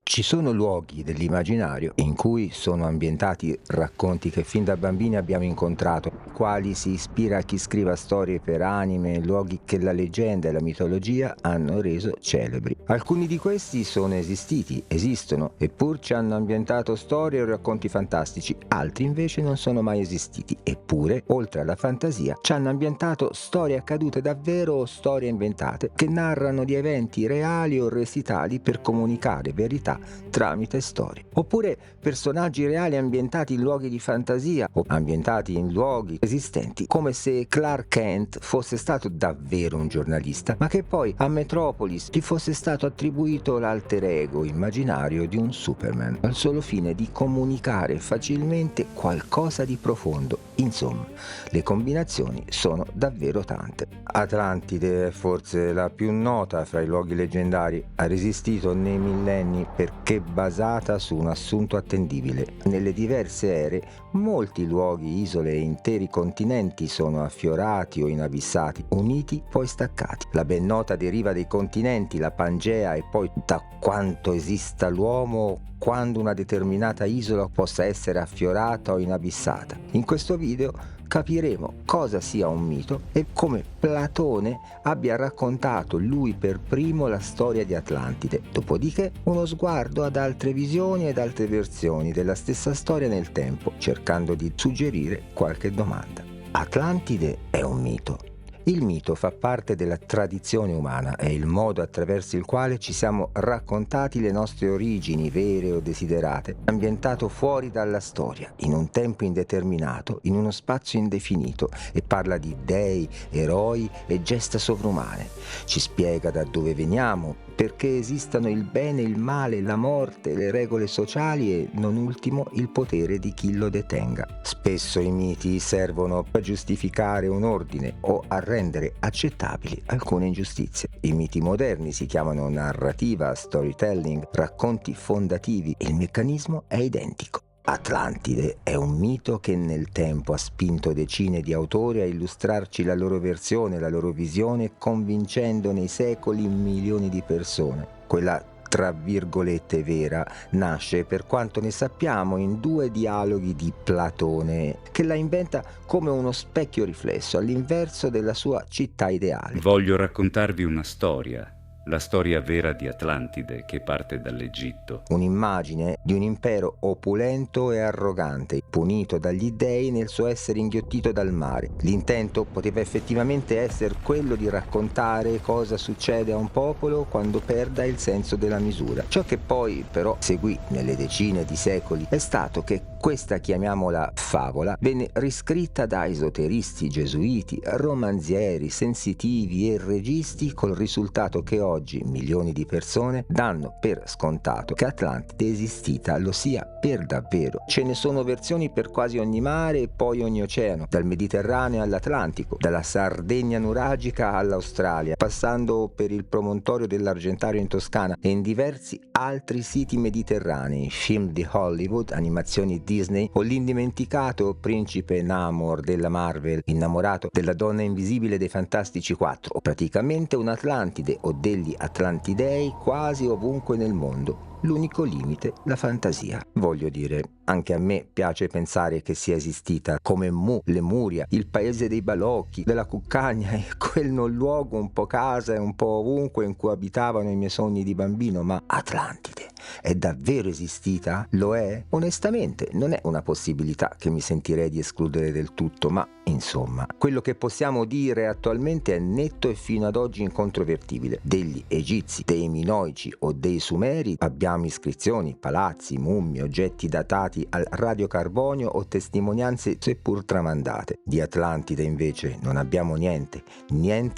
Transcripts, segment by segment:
Ci sono luoghi dell'immaginario in cui sono ambientati racconti che fin da bambini abbiamo incontrato, quali si ispira a chi scriva storie per anime, luoghi che la leggenda e la mitologia hanno reso celebri. Alcuni di questi sono esistiti, esistono, eppur ci hanno ambientato storie o racconti fantastici, altri invece non sono mai esistiti, eppure, oltre alla fantasia, ci hanno ambientato storie accadute davvero o storie inventate, che narrano di eventi reali o recitali per comunicare verità tramite storie. Oppure personaggi reali ambientati in luoghi di fantasia o ambientati in luoghi esistenti, come se Clark Kent fosse stato davvero un giornalista, ma che poi a Metropolis gli fosse stato attribuito l'alter ego immaginario di un Superman, al solo fine di comunicare facilmente qualcosa di profondo. Insomma, le combinazioni sono davvero tante. Atlantide è forse la più nota fra i luoghi leggendari, ha resistito nei millenni perché basata su un assunto attendibile. Nelle diverse ere, molti luoghi, isole e interi continenti sono affiorati o inabissati, uniti poi staccati. La ben nota deriva dei continenti, la Pangea, e poi da quanto esista l'uomo quando una determinata isola possa essere affiorata o inabissata. In questo video capiremo cosa sia un mito e come Platone abbia raccontato lui per primo la storia di Atlantide. Dopodiché uno sguardo ad altre visioni ed altre versioni della stessa storia nel tempo, cercando di suggerire qualche domanda. Atlantide è un mito. Il mito fa parte della tradizione umana, è il modo attraverso il quale ci siamo raccontati le nostre origini, vere o desiderate, ambientato fuori dalla storia, in un tempo indeterminato, in uno spazio indefinito, e parla di dei, eroi e gesta sovrumane. Ci spiega da dove veniamo, perché esistano il bene, il male, la morte, le regole sociali e, non ultimo, il potere di chi lo detenga. Spesso i miti servono per giustificare un ordine o a rendere accettabili alcune ingiustizie. I miti moderni si chiamano narrativa, storytelling, racconti fondativi. Il meccanismo è identico. Atlantide è un mito che nel tempo ha spinto decine di autori a illustrarci la loro versione, la loro visione, convincendo nei secoli milioni di persone. Quella tra virgolette vera nasce, per quanto ne sappiamo, in due dialoghi di Platone, che la inventa come uno specchio riflesso all'inverso della sua città ideale. Voglio raccontarvi una storia, la storia vera di Atlantide che parte dall'Egitto. Un'immagine di un impero opulento e arrogante, punito dagli dei nel suo essere inghiottito dal mare. L'intento poteva effettivamente essere quello di raccontare cosa succede a un popolo quando perda il senso della misura. Ciò che poi però seguì nelle decine di secoli è stato che questa, chiamiamola favola, venne riscritta da esoteristi, gesuiti, romanzieri, sensitivi e registi, col risultato che oggi milioni di persone danno per scontato che Atlantide esistita, lo sia per davvero. Ce ne sono versioni per quasi ogni mare e poi ogni oceano, dal Mediterraneo all'Atlantico, dalla Sardegna nuragica all'Australia, passando per il promontorio dell'Argentario in Toscana e in diversi altri siti mediterranei, film di Hollywood, animazioni Disney o l'indimenticato principe Namor della Marvel, innamorato della donna invisibile dei Fantastici 4, o praticamente un Atlantide o degli Atlantidei quasi ovunque nel mondo. L'unico limite, la fantasia. Voglio dire, anche a me piace pensare che sia esistita come Mu, Lemuria, il paese dei balocchi, della cuccagna e quel non luogo un po' casa e un po' ovunque in cui abitavano i miei sogni di bambino, ma Atlantide è davvero esistita? Lo è? Onestamente non è una possibilità che mi sentirei di escludere del tutto, ma insomma, quello che possiamo dire attualmente è netto e fino ad oggi incontrovertibile. Degli egizi, dei minoici o dei sumeri abbiamo iscrizioni, palazzi, mummie, oggetti datati al radiocarbonio o testimonianze seppur tramandate. Di Atlantide invece non abbiamo niente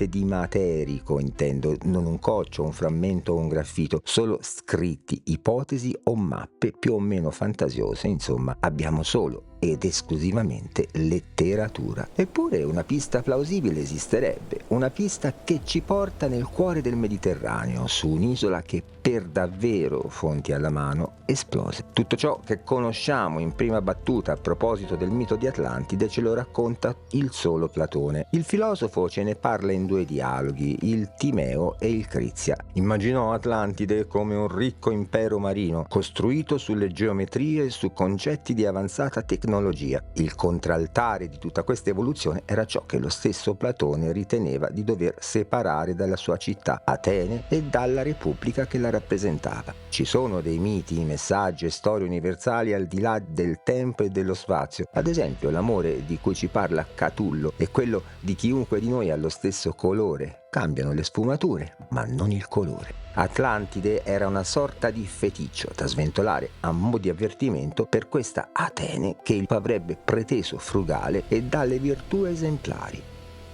di materico intendo, non un coccio, un frammento o un graffito, solo scritti, ipotesi o mappe più o meno fantasiose. Insomma, abbiamo solo ed esclusivamente letteratura. Eppure una pista plausibile esisterebbe, una pista che ci porta nel cuore del Mediterraneo, su un'isola che per davvero, fonti alla mano, esplose. Tutto ciò che conosciamo in prima battuta a proposito del mito di Atlantide ce lo racconta il solo Platone. Il filosofo ce ne parla in due dialoghi, il Timeo e il Crizia. Immaginò Atlantide come un ricco impero marino, costruito sulle geometrie e su concetti di avanzata tecnologia. Il contraltare di tutta questa evoluzione era ciò che lo stesso Platone riteneva di dover separare dalla sua città, Atene, e dalla repubblica che la rappresentava. Ci sono dei miti, messaggi e storie universali al di là del tempo e dello spazio. Ad esempio, l'amore di cui ci parla Catullo è quello di chiunque di noi ha lo stesso colore. Cambiano le sfumature, ma non il colore. Atlantide era una sorta di feticcio da sventolare a mo' di avvertimento per questa Atene che avrebbe preteso frugale e dalle virtù esemplari.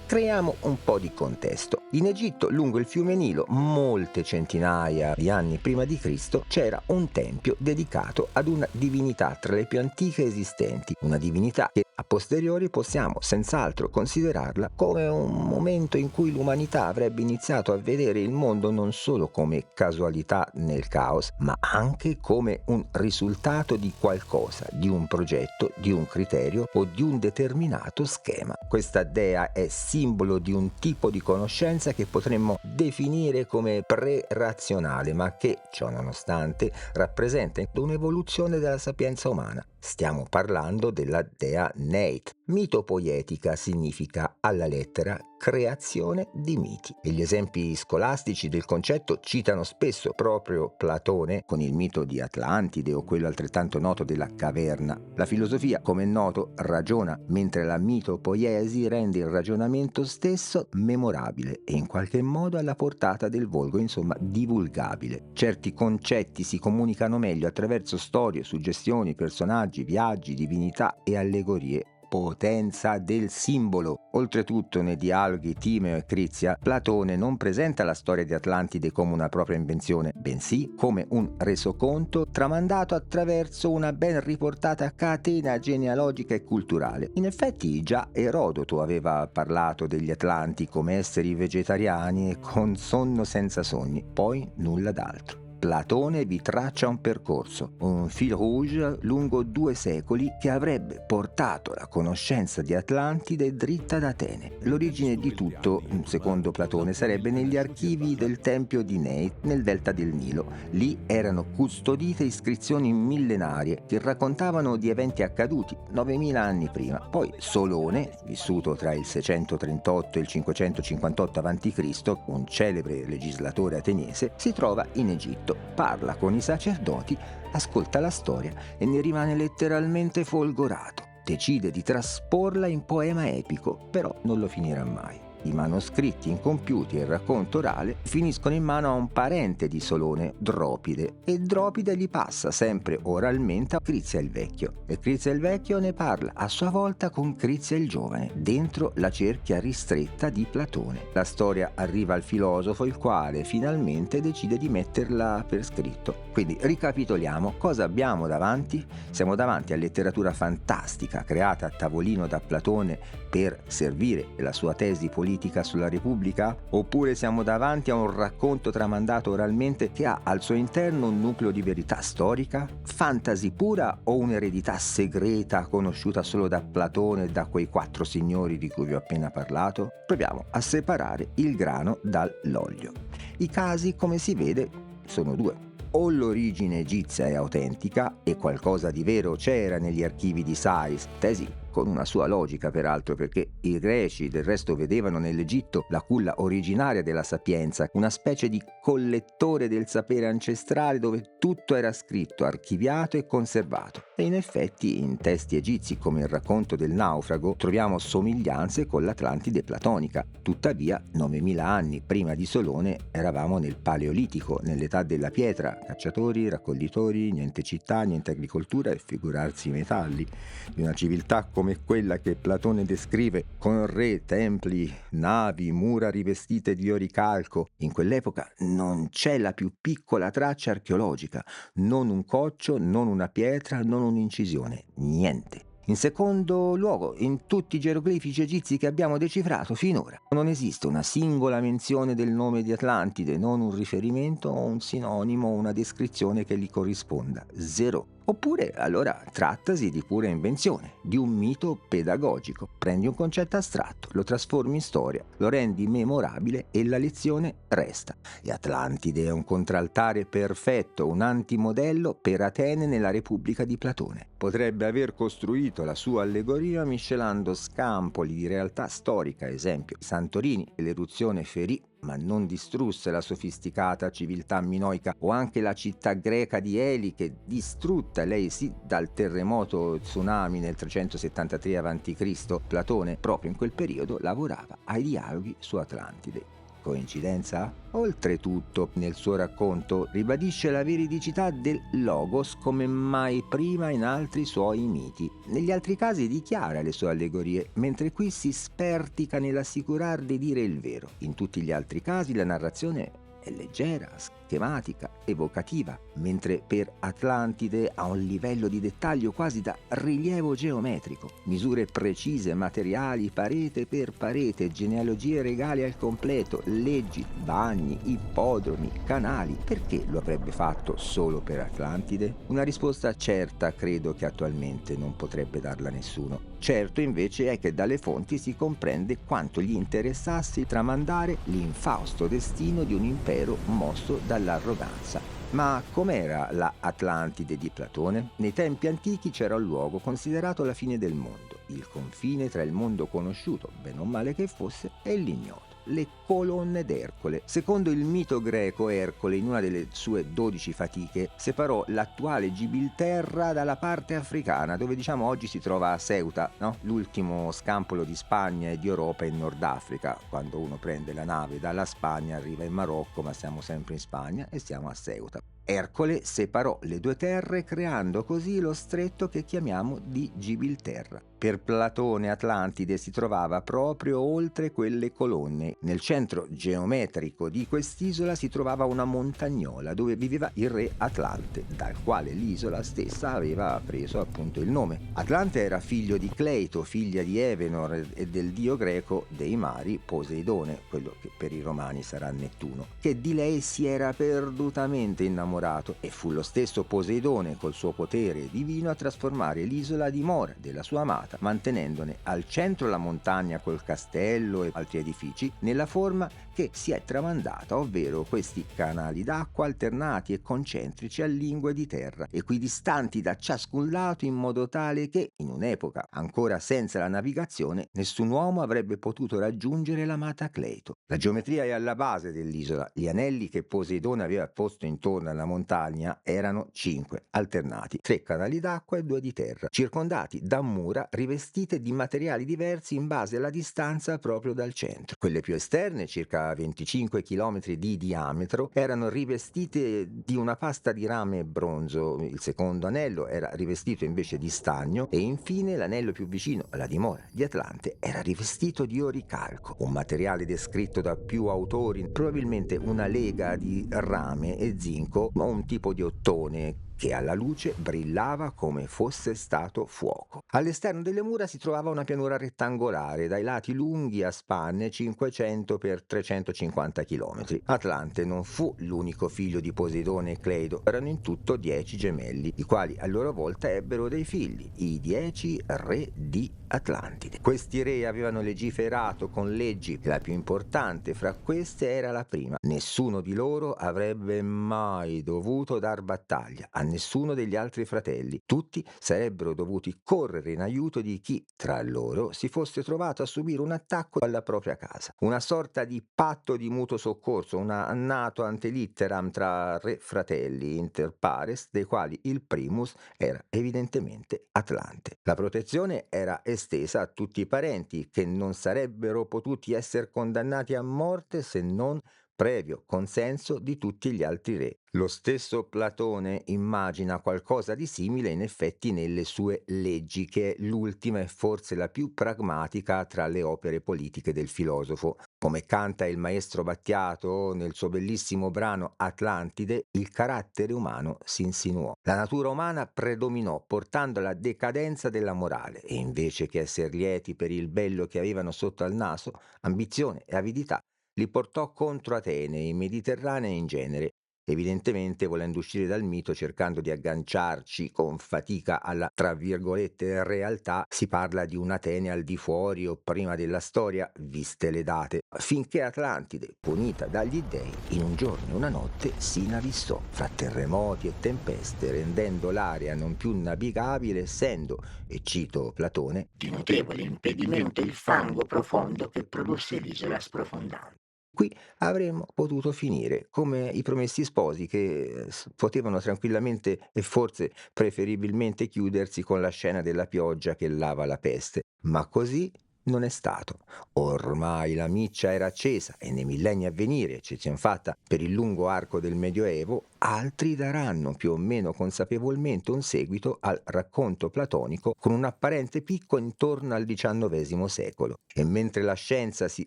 Creiamo un po' di contesto. In Egitto, lungo il fiume Nilo, molte centinaia di anni prima di Cristo, c'era un tempio dedicato ad una divinità tra le più antiche esistenti, una divinità che a posteriori possiamo senz'altro considerarla come un momento in cui l'umanità avrebbe iniziato a vedere il mondo non solo come casualità nel caos, ma anche come un risultato di qualcosa, di un progetto, di un criterio o di un determinato schema. Questa dea è simbolo di un tipo di conoscenza che potremmo definire come pre-razionale, ma che, ciò nonostante, rappresenta un'evoluzione della sapienza umana. Stiamo parlando della dea Neit. Mitopoietica significa alla lettera creazione di miti. E gli esempi scolastici del concetto citano spesso proprio Platone con il mito di Atlantide o quello altrettanto noto della caverna. La filosofia, come è noto, ragiona, mentre la mitopoiesi rende il ragionamento stesso memorabile e in qualche modo alla portata del volgo, insomma divulgabile. Certi concetti si comunicano meglio attraverso storie, suggestioni, personaggi, viaggi, divinità e allegorie. Potenza del simbolo. Oltretutto, nei dialoghi Timeo e Crizia, Platone non presenta la storia di Atlantide come una propria invenzione, bensì come un resoconto tramandato attraverso una ben riportata catena genealogica e culturale. In effetti, già Erodoto aveva parlato degli Atlanti come esseri vegetariani e con sonno senza sogni, poi nulla d'altro. Platone vi traccia un percorso, un fil rouge lungo 2 secoli che avrebbe portato la conoscenza di Atlantide dritta ad Atene. L'origine di tutto, secondo Platone, sarebbe negli archivi del tempio di Neit nel delta del Nilo. Lì erano custodite iscrizioni millenarie che raccontavano di eventi accaduti 9000 anni prima. Poi Solone, vissuto tra il 638 e il 558 a.C., un celebre legislatore ateniese, si trova in Egitto. Parla con i sacerdoti, ascolta la storia e ne rimane letteralmente folgorato. Decide di trasporla in poema epico, però non lo finirà mai. I manoscritti incompiuti e il racconto orale finiscono in mano a un parente di Solone, Dropide, e Dropide li passa sempre oralmente a Crizia il Vecchio, e Crizia il Vecchio ne parla a sua volta con Crizia il Giovane, dentro la cerchia ristretta di Platone. La storia arriva al filosofo, il quale finalmente decide di metterla per scritto. Quindi ricapitoliamo, cosa abbiamo davanti? Siamo davanti a letteratura fantastica creata a tavolino da Platone per servire la sua tesi politica sulla Repubblica? Oppure siamo davanti a un racconto tramandato oralmente che ha al suo interno un nucleo di verità storica? Fantasy pura o un'eredità segreta conosciuta solo da Platone e da quei 4 signori di cui vi ho appena parlato? Proviamo a separare il grano dall'olio. I casi, come si vede, sono 2. O l'origine egizia è autentica e qualcosa di vero c'era negli archivi di Sais, tesi con una sua logica peraltro, perché i greci del resto vedevano nell'Egitto la culla originaria della sapienza, una specie di collettore del sapere ancestrale dove tutto era scritto, archiviato e conservato. E in effetti in testi egizi come il racconto del naufrago troviamo somiglianze con l'Atlantide platonica. Tuttavia 9000 anni prima di Solone eravamo nel Paleolitico, nell'età della pietra, cacciatori, raccoglitori, niente città, niente agricoltura e figurarsi i metalli, di una civiltà come quella che Platone descrive, con re, templi, navi, mura rivestite di oricalco. In quell'epoca non c'è la più piccola traccia archeologica, non un coccio, non una pietra, non un'incisione, niente. In secondo luogo, in tutti i geroglifici egizi che abbiamo decifrato finora, non esiste una singola menzione del nome di Atlantide, non un riferimento o un sinonimo o una descrizione che gli corrisponda. Zero. Oppure allora trattasi di pura invenzione, di un mito pedagogico. Prendi un concetto astratto, lo trasformi in storia, lo rendi memorabile e la lezione resta. E Atlantide è un contraltare perfetto, un antimodello per Atene nella Repubblica di Platone. Potrebbe aver costruito la sua allegoria miscelando scampoli di realtà storica, esempio Santorini, l'eruzione ferì ma non distrusse la sofisticata civiltà minoica, o anche la città greca di Eliche, distrutta lei sì dal terremoto tsunami nel 373 a.C. Platone proprio in quel periodo lavorava ai dialoghi su Atlantide. Coincidenza? Oltretutto, nel suo racconto ribadisce la veridicità del Logos come mai prima in altri suoi miti. Negli altri casi dichiara le sue allegorie, mentre qui si spertica nell'assicurar di dire il vero. In tutti gli altri casi la narrazione è leggera, schematica, evocativa, mentre per Atlantide ha un livello di dettaglio quasi da rilievo geometrico, misure precise, materiali, parete per parete, genealogie regali al completo, leggi, bagni, ippodromi, canali. Perché lo avrebbe fatto solo per Atlantide? Una risposta certa credo che attualmente non potrebbe darla nessuno. Certo invece è che dalle fonti si comprende quanto gli interessasse tramandare l'infausto destino di un impero mosso dall'arroganza. Ma com'era la Atlantide di Platone? Nei tempi antichi c'era un luogo considerato la fine del mondo, il confine tra il mondo conosciuto, bene o male che fosse, e l'ignoto. Le colonne d'Ercole. Secondo il mito greco, Ercole, in una delle sue 12 fatiche, separò l'attuale Gibilterra dalla parte africana, dove diciamo oggi si trova Ceuta, no? L'ultimo scampolo di Spagna e di Europa in Nord Africa. Quando uno prende la nave dalla Spagna arriva in Marocco, ma siamo sempre in Spagna e siamo a Ceuta. Ercole separò le due terre creando così lo stretto che chiamiamo di Gibilterra. Per Platone Atlantide si trovava proprio oltre quelle colonne. Nel centro geometrico di quest'isola si trovava una montagnola dove viveva il re Atlante, dal quale l'isola stessa aveva preso appunto il nome. Atlante era figlio di Cleito, figlia di Evenor e del dio greco dei mari Poseidone, quello che per i romani sarà Nettuno, che di lei si era perdutamente innamorato, e fu lo stesso Poseidone col suo potere divino a trasformare l'isola a dimora della sua amata, mantenendone al centro la montagna col castello e altri edifici nella forma che si è tramandata, ovvero questi canali d'acqua alternati e concentrici a lingue di terra, equidistanti da ciascun lato in modo tale che, in un'epoca ancora senza la navigazione, nessun uomo avrebbe potuto raggiungere l'amata Cleito. La geometria è alla base dell'isola. Gli anelli che Poseidone aveva posto intorno alla montagna erano 5, alternati, 3 canali d'acqua e 2 di terra, circondati da mura rivestite di materiali diversi in base alla distanza proprio dal centro. Quelle più esterne, circa 25 km di diametro, erano rivestite di una pasta di rame e bronzo. Il secondo anello era rivestito invece di stagno e infine l'anello più vicino alla dimora di Atlante era rivestito di oricalco, un materiale descritto da più autori, probabilmente una lega di rame e zinco o un tipo di ottone che alla luce brillava come fosse stato fuoco. All'esterno delle mura si trovava una pianura rettangolare, dai lati lunghi a spanne 500 per 350 km. Atlante non fu l'unico figlio di Poseidone e Cleido, erano in tutto 10 gemelli, i quali a loro volta ebbero dei figli, i 10 re di Atlantide. Questi re avevano legiferato con leggi, la più importante fra queste era la prima: nessuno di loro avrebbe mai dovuto dar battaglia a nessuno degli altri fratelli. Tutti sarebbero dovuti correre in aiuto di chi tra loro si fosse trovato a subire un attacco alla propria casa. Una sorta di patto di mutuo soccorso, un annato ante litteram tra re fratelli inter pares, dei quali il primus era evidentemente Atlante. La protezione era estesa a tutti i parenti, che non sarebbero potuti essere condannati a morte se non previo consenso di tutti gli altri re. Lo stesso Platone immagina qualcosa di simile in effetti nelle sue Leggi, che è l'ultima e forse la più pragmatica tra le opere politiche del filosofo. Come canta il maestro Battiato nel suo bellissimo brano Atlantide, il carattere umano si insinuò. La natura umana predominò, portando alla decadenza della morale, e invece che essere lieti per il bello che avevano sotto al naso, ambizione e avidità li portò contro Atene e i Mediterranei in genere, evidentemente volendo uscire dal mito, cercando di agganciarci con fatica alla, tra virgolette, realtà. Si parla di un Atene al di fuori o prima della storia, viste le date, finché Atlantide, punita dagli dei, in un giorno e una notte si inabissò fra terremoti e tempeste, rendendo l'area non più navigabile, essendo, e cito Platone, di notevole impedimento il fango profondo che produsse l'isola sprofondando. qui avremmo potuto finire come i Promessi Sposi, che potevano tranquillamente e forse preferibilmente chiudersi con la scena della pioggia che lava la peste, ma così non è stato. Ormai la miccia era accesa e nei millenni a venire, eccezion fatta per il lungo arco del Medioevo, altri daranno più o meno consapevolmente un seguito al racconto platonico con un apparente picco intorno al XIX secolo. E mentre la scienza si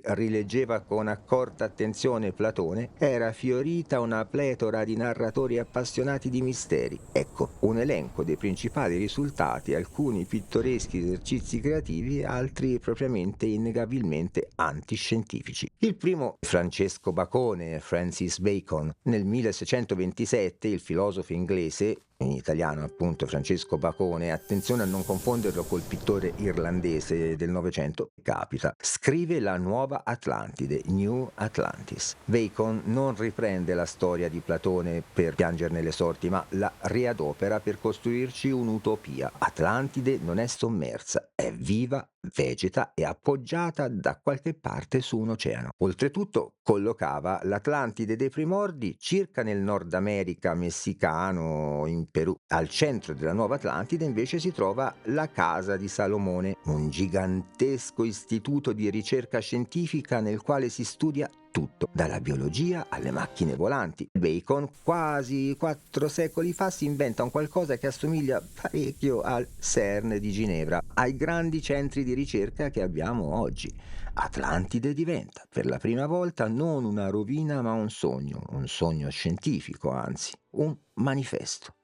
rileggeva con accorta attenzione Platone, era fiorita una pletora di narratori appassionati di misteri. Ecco un elenco dei principali risultati, alcuni pittoreschi esercizi creativi, altri propriamente innegabilmente antiscientifici. Il primo, Francesco Bacone, Francis Bacon. Nel 1627 il filosofo inglese, in italiano appunto Francesco Bacone, attenzione a non confonderlo col pittore irlandese del Novecento, capita, scrive la nuova Atlantide, New Atlantis. Bacon non riprende la storia di Platone per piangerne le sorti, ma la riadopera per costruirci un'utopia. Atlantide non è sommersa, è viva, vegeta e appoggiata da qualche parte su un oceano. Oltretutto collocava l'Atlantide dei primordi circa nel Nord America messicano, in Perù. Al centro della nuova Atlantide invece si trova la Casa di Salomone, un gigantesco istituto di ricerca scientifica nel quale si studia tutto, dalla biologia alle macchine volanti. Bacon, quasi 4 secoli fa, si inventa un qualcosa che assomiglia parecchio al CERN di Ginevra, ai grandi centri di ricerca che abbiamo oggi. Atlantide diventa per la prima volta non una rovina ma un sogno scientifico, anzi, un manifesto.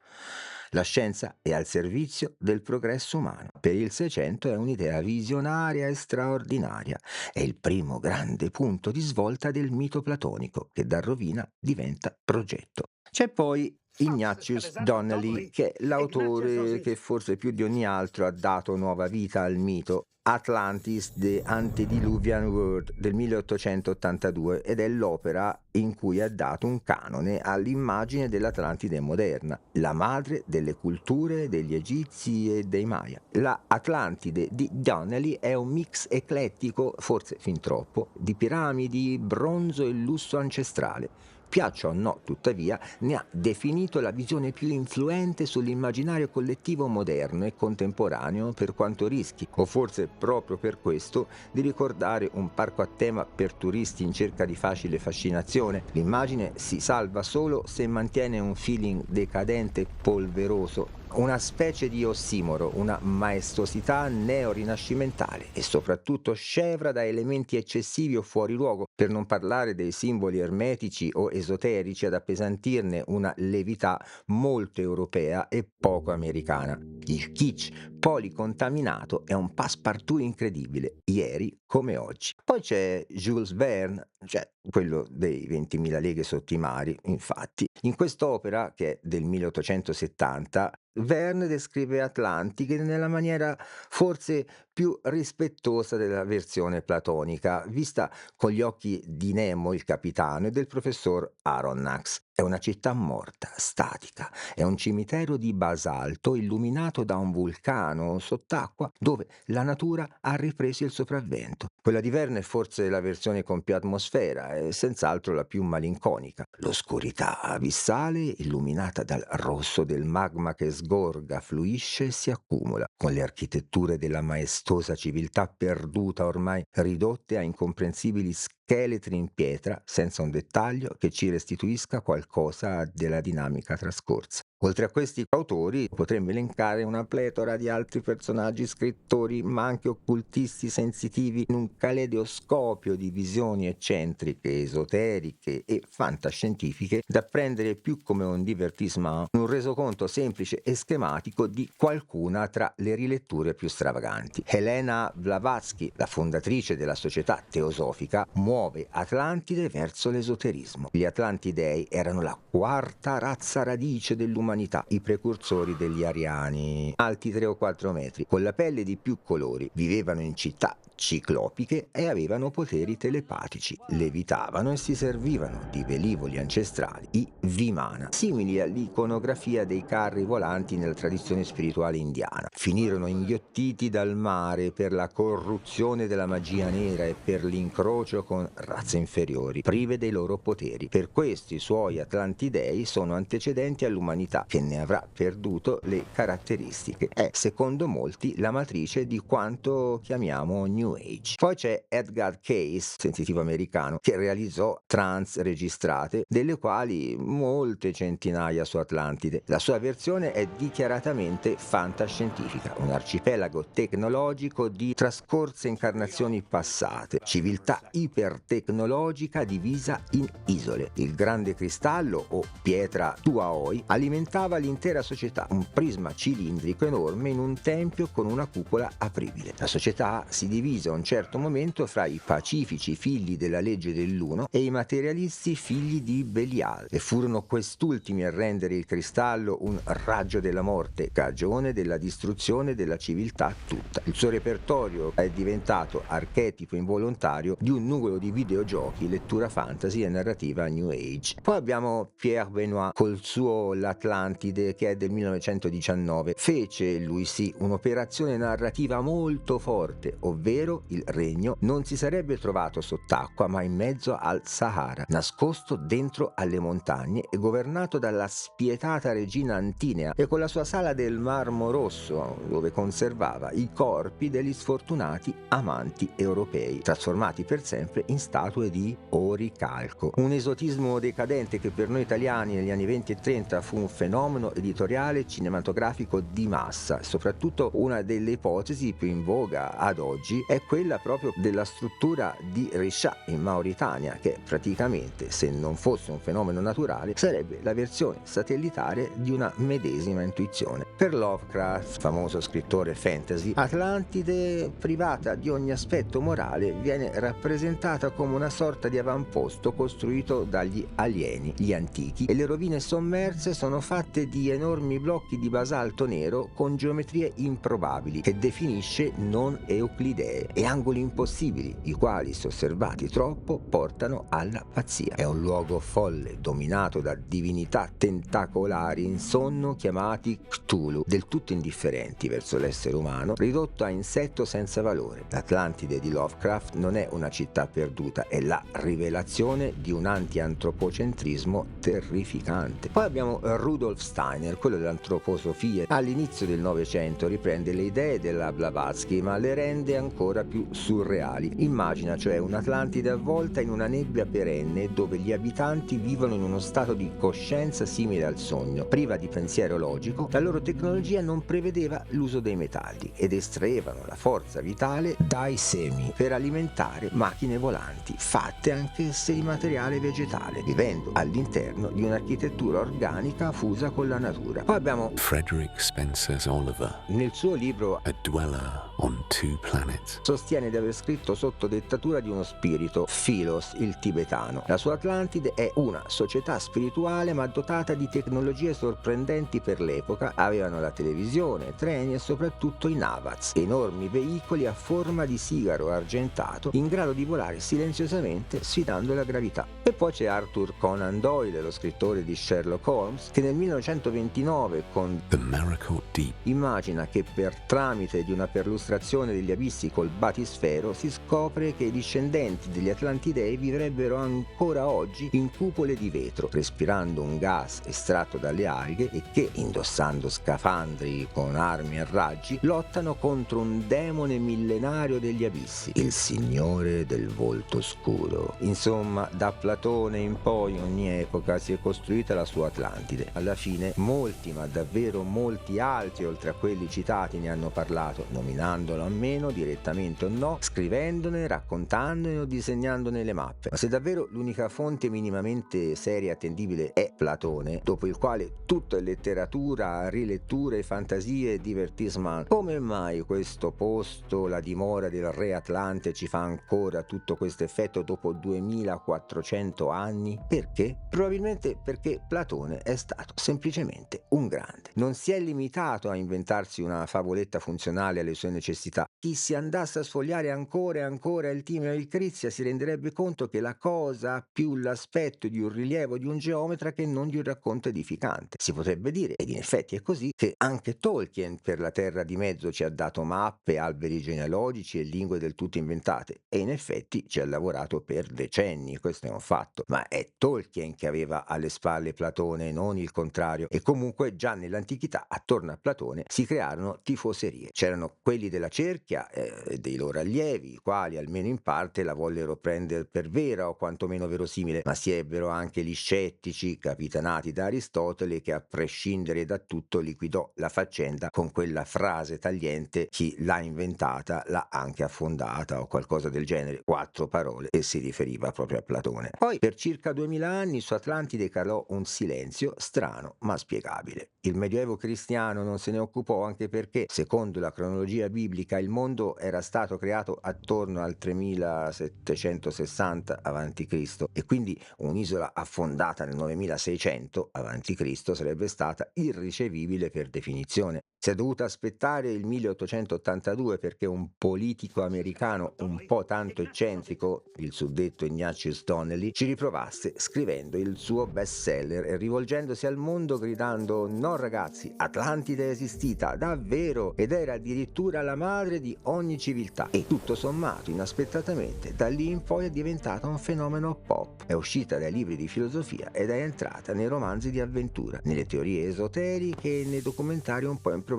La scienza è al servizio del progresso umano. Per il Seicento è un'idea visionaria e straordinaria. È il primo grande punto di svolta del mito platonico, che da rovina diventa progetto. C'è poi Ignatius Donnelly, che è l'autore che forse più di ogni altro ha dato nuova vita al mito. Atlantis, The Antediluvian World del 1882, ed è l'opera in cui ha dato un canone all'immagine dell'Atlantide moderna, la madre delle culture degli Egizi e dei Maya. La Atlantide di Donnelly è un mix eclettico, forse fin troppo, di piramidi, bronzo e lusso ancestrale. Piaccia o no, tuttavia, ne ha definito la visione più influente sull'immaginario collettivo moderno e contemporaneo, per quanto rischi, o forse proprio per questo, di ricordare un parco a tema per turisti in cerca di facile fascinazione. L'immagine si salva solo se mantiene un feeling decadente e polveroso, una specie di ossimoro, una maestosità neorinascimentale e soprattutto scevra da elementi eccessivi o fuori luogo, per non parlare dei simboli ermetici o esoterici ad appesantirne una levità molto europea e poco americana. Il kitsch policontaminato è un passepartout incredibile, ieri come oggi. Poi c'è Jules Verne, cioè quello dei 20.000 leghe sotto i mari, infatti. In quest'opera, che è del 1870, Verne descrive Atlantide nella maniera forse più rispettosa della versione platonica, vista con gli occhi di Nemo, il capitano, e del professor Aronnax. È una città morta, statica, è un cimitero di basalto illuminato da un vulcano sott'acqua dove la natura ha ripreso il sopravvento. Quella di Verne è forse la versione con più atmosfera e senz'altro la più malinconica. L'oscurità abissale, illuminata dal rosso del magma che sgorga, fluisce e si accumula, con le architetture della maestosa civiltà perduta ormai ridotte a incomprensibili scheletri in pietra, senza un dettaglio che ci restituisca qualcosa della dinamica trascorsa. Oltre a questi autori potremmo elencare una pletora di altri personaggi, scrittori, ma anche occultisti sensitivi, in un caleidoscopio di visioni eccentriche, esoteriche e fantascientifiche, da prendere più come un divertissement, un resoconto semplice e schematico di qualcuna tra le riletture più stravaganti. Helena Blavatsky, la fondatrice della Società Teosofica, muove Atlantide verso l'esoterismo. Gli Atlantidei erano la quarta razza radice dell'umanità, i precursori degli ariani, alti 3 o 4 metri, con la pelle di più colori, vivevano in città ciclopiche e avevano poteri telepatici, levitavano e si servivano di velivoli ancestrali, i Vimana, simili all'iconografia dei carri volanti nella tradizione spirituale indiana. Finirono inghiottiti dal mare per la corruzione della magia nera e per l'incrocio con razze inferiori, prive dei loro poteri. Per questo i suoi Atlantidei sono antecedenti all'umanità, che ne avrà perduto le caratteristiche. È, secondo molti, la matrice di quanto chiamiamo New Age. Poi c'è Edgar Cayce, sensitivo americano, che realizzò trance registrate, delle quali molte centinaia su Atlantide. La sua versione è dichiaratamente fantascientifica, un arcipelago tecnologico di trascorse incarnazioni passate, civiltà ipertecnologica divisa in isole. Il grande cristallo o pietra Tuaoi alimentava l'intera società, un prisma cilindrico enorme in un tempio con una cupola apribile. La società si divise a un certo momento fra i pacifici figli della legge dell'uno e i materialisti figli di Belial, e furono quest'ultimi a rendere il cristallo un raggio della morte, cagione della distruzione della civiltà tutta. Il suo repertorio è diventato archetipo involontario di un numero di videogiochi, lettura fantasy e narrativa New Age. Poi abbiamo Pierre Benoit col suo L'Atlantide, che è del 1919. Fece, lui sì, un'operazione narrativa molto forte, ovvero il regno non si sarebbe trovato sott'acqua ma in mezzo al Sahara, nascosto dentro alle montagne e governato dalla spietata regina Antinea, e con la sua sala del marmo rosso dove conservava i corpi degli sfortunati amanti europei, trasformati per sempre in statue di oricalco. Un esotismo decadente che per noi italiani negli anni 20 e 30 fu un fenomeno editoriale cinematografico di massa. Soprattutto una delle ipotesi più in voga ad oggi è quella proprio della struttura di Risha in Mauritania, che praticamente, se non fosse un fenomeno naturale, sarebbe la versione satellitare di una medesima intuizione. Per Lovecraft, famoso scrittore fantasy, Atlantide, privata di ogni aspetto morale, viene rappresentata come una sorta di avamposto costruito dagli alieni, gli antichi, e le rovine sommerse sono fatte di enormi blocchi di basalto nero con geometrie improbabili, che definisce non euclidee, e angoli impossibili, i quali, se osservati troppo, portano alla pazzia. È un luogo folle, dominato da divinità tentacolari in sonno chiamati Cthulhu, del tutto indifferenti verso l'essere umano, ridotto a insetto senza valore. L'Atlantide di Lovecraft non è una città perduta, è la rivelazione di un anti-antropocentrismo terrificante. Poi abbiamo Rudolf Steiner, quello dell'antroposofia. All'inizio del Novecento riprende le idee della Blavatsky, ma le rende ancora più surreali. Immagina cioè un'Atlantide avvolta in una nebbia perenne dove gli abitanti vivono in uno stato di coscienza simile al sogno. Priva di pensiero logico, la loro tecnologia non prevedeva l'uso dei metalli ed estraevano la forza vitale dai semi per alimentare macchine volanti fatte anch'esse di materiale vegetale, vivendo all'interno di un'architettura organica fusa con la natura. Poi abbiamo Frederick Spencer's Oliver, nel suo libro a dweller on 2 planets. Sostiene di aver scritto sotto dettatura di uno spirito, Philos, il tibetano. La sua Atlantide è una società spirituale ma dotata di tecnologie sorprendenti per l'epoca. Avevano la televisione, treni e soprattutto i Navats, enormi veicoli a forma di sigaro argentato in grado di volare silenziosamente sfidando la gravità. E poi c'è Arthur Conan Doyle, lo scrittore di Sherlock Holmes, che nel 1929 con The Miracle Deep immagina che per tramite di una perlustrazione degli abissi col batisfero si scopre che i discendenti degli Atlantidei vivrebbero ancora oggi in cupole di vetro, respirando un gas estratto dalle alghe e che, indossando scafandri con armi a raggi, lottano contro un demone millenario degli abissi, il Signore del Volto Scuro. Insomma, da Platone in poi ogni epoca si è costruita la sua Atlantide. Alla fine molti, ma davvero molti altri oltre a quelli citati ne hanno parlato, nominandolo a meno, direttamente o no, scrivendone, raccontandone o disegnandone le mappe. Ma se davvero l'unica fonte minimamente seria e attendibile è Platone, dopo il quale tutto è letteratura, riletture, fantasie e divertissement, come mai questo posto, la dimora del re Atlante, ci fa ancora tutto questo effetto dopo 2400 anni? Perché? Probabilmente perché Platone è stato semplicemente un grande. Non si è limitato a inventarsi una favoletta funzionale alle sue necessità. Chi si andasse a sfogliare ancora e ancora il Timeo e il Crizia si renderebbe conto che la cosa ha più l'aspetto di un rilievo di un geometra che non di un racconto edificante. Si potrebbe dire, ed in effetti è così, che anche Tolkien per la Terra di Mezzo ci ha dato mappe, alberi genealogici e lingue del tutto inventate, e in effetti ci ha lavorato per decenni, questo è un fatto, ma è Tolkien che aveva alle spalle Platone, non il contrario, e comunque già nell'antichità attorno a Platone si crearono tifoserie. C'erano quelli della cerchia e dei loro allievi, i quali almeno in parte la vollero prendere per vera o quantomeno verosimile, ma si ebbero anche gli scettici capitanati da Aristotele che a prescindere da tutto liquidò la faccenda con quella frase tagliente: chi l'ha inventata l'ha anche affondata o qualcosa del genere, 4 parole, e si riferiva proprio a Platone. Poi per circa 2000 anni su Atlantide calò un silenzio strano ma spiegabile. Il Medioevo cristiano non se ne occupò anche perché, secondo la cronologia biblica, il mondo era stato creato attorno al 3760 a.C. e quindi un'isola affondata nel 9600 a.C. sarebbe stata irricevibile per definizione. Si è dovuto aspettare il 1882 perché un politico americano un po' tanto eccentrico, il suddetto Ignatius Donnelly, ci riprovasse scrivendo il suo bestseller e rivolgendosi al mondo gridando: no ragazzi, Atlantide è esistita davvero ed era addirittura la madre di ogni civiltà. E tutto sommato, inaspettatamente, da lì in poi è diventata un fenomeno pop. È uscita dai libri di filosofia ed è entrata nei romanzi di avventura, nelle teorie esoteriche e nei documentari un po' improbabili.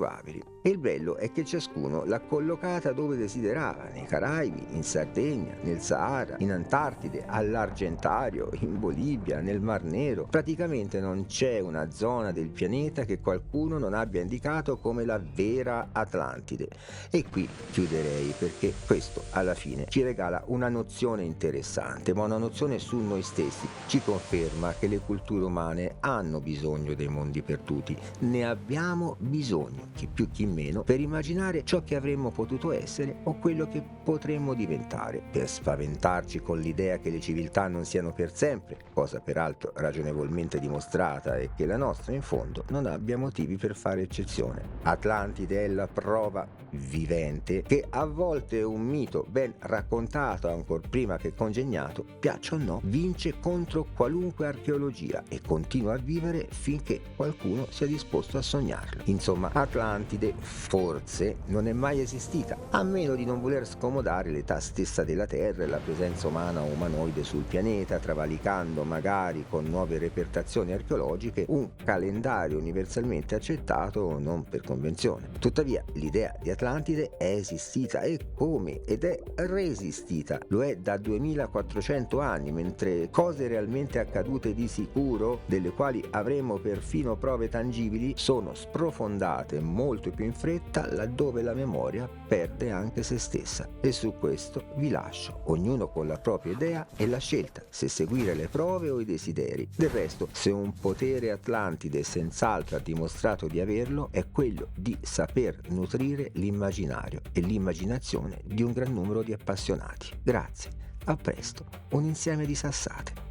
E il bello è che ciascuno l'ha collocata dove desiderava, nei Caraibi, in Sardegna, nel Sahara, in Antartide, all'Argentario, in Bolivia, nel Mar Nero. Praticamente non c'è una zona del pianeta che qualcuno non abbia indicato come la vera Atlantide. E qui chiuderei, perché questo alla fine ci regala una nozione interessante, ma una nozione su noi stessi. Ci conferma che le culture umane hanno bisogno dei mondi perduti, ne abbiamo bisogno, chi più chi meno, per immaginare ciò che avremmo potuto essere o quello che potremmo diventare, per spaventarci con l'idea che le civiltà non siano per sempre, cosa peraltro ragionevolmente dimostrata, e che la nostra in fondo non abbia motivi per fare eccezione. Atlantide è la prova vivente che a volte un mito ben raccontato ancor prima che congegnato, piaccia o no, vince contro qualunque archeologia e continua a vivere finché qualcuno sia disposto a sognarlo. Insomma, Atlantide forse non è mai esistita, a meno di non voler scomodare l'età stessa della Terra e la presenza umana o umanoide sul pianeta, travalicando magari con nuove repertazioni archeologiche un calendario universalmente accettato non per convenzione. Tuttavia l'idea di Atlantide è esistita, e come, ed è resistita. Lo è da 2400 anni, mentre cose realmente accadute di sicuro, delle quali avremo perfino prove tangibili, sono sprofondate molto più in fretta laddove la memoria perde anche se stessa. E su questo vi lascio, ognuno con la propria idea e la scelta se seguire le prove o i desideri. Del resto, se un potere Atlantide senz'altro volta ha dimostrato di averlo è quello di saper nutrire l'immaginario e l'immaginazione di un gran numero di appassionati. Grazie, a presto, un insieme di sassate.